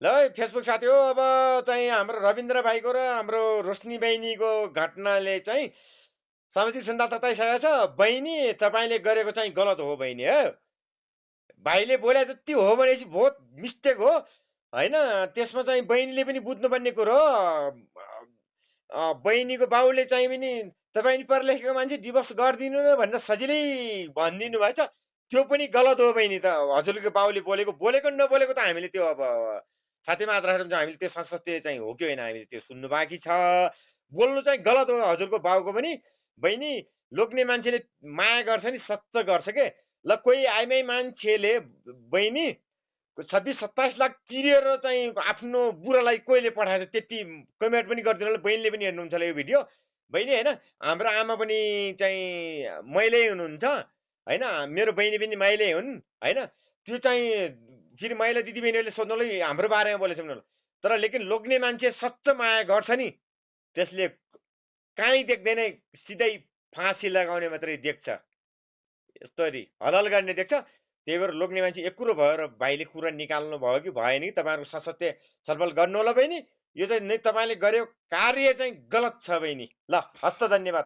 ल है फेसबुक साथी हो, अब चाहिँ हाम्रो रविन्द्र भाइको र हाम्रो रोशनी बहिनीको घटनाले चाहिँ सामाजिक सञ्जाल तताइसकेको छ। बहिनी तपाईँले गरेको चाहिँ गलत हो बहिनी हो। भाइले बोले जति हो भनेपछि बहुत मिस्टेक हो होइन। त्यसमा चाहिँ बहिनीले पनि बुझ्नुपर्ने कुरो हो। बहिनीको बाउले चाहिँ पनि तपाईँ नि पढ लेखेको मान्छे डिभोर्स गरिदिनु न भनेर सजिलै भनिदिनु भएछ। त्यो पनि गलत हो बहिनी। त हजुरको बाउले बोलेको बोलेको नबोलेको त हामीले त्यो अब साथै मात्र राखेर चाहिँ हामीले त्यो संस्कृति चाहिँ हो कि होइन हामीले त्यो सुन्नु बाँकी छ। बोल्नु चाहिँ गलत हो हजुरको बाउको पनि। बहिनी लोग्ने मान्छेले माया गर्छ नि सच्च गर्छ के। ल कोही आइमाई मान्छेले बहिनी 26-27 लाख तिरेर चाहिँ आफ्नो बुढालाई कोहीले पठाएछ त्यति कमेन्ट पनि गरिदिनु होला। बहिनीले पनि हेर्नुहुन्छ होला यो भिडियो बहिनी होइन। हाम्रो आमा पनि चाहिँ महिलै हुनुहुन्छ होइन। मेरो बहिनी पनि महिलै हुन् होइन। त्यो चाहिँ फेरि महिला दिदीबहिनीहरूले सोध्नु होला हाम्रो बारेमा बोलेछ भने तर लेकिन लोग्ने मान्छे सच्च माया गर्छ नि त्यसले काहीँ देख्दैन, सिधै फाँसी लगाउने मात्रै देख्छ, यस्तरी हलाल गर्ने देख्छ। त्यही भएर लोग्ने मान्छे एक कुरो भयो र भाइले कुरा निकाल्नु भयो कि भएन कि तपाईँहरूको सशक्य छलफल गर्नु होला बहिनी। यो चाहिँ नै तपाईँले गरेको कार्य चाहिँ गलत छ बहिनी। ल हस्त धन्यवाद।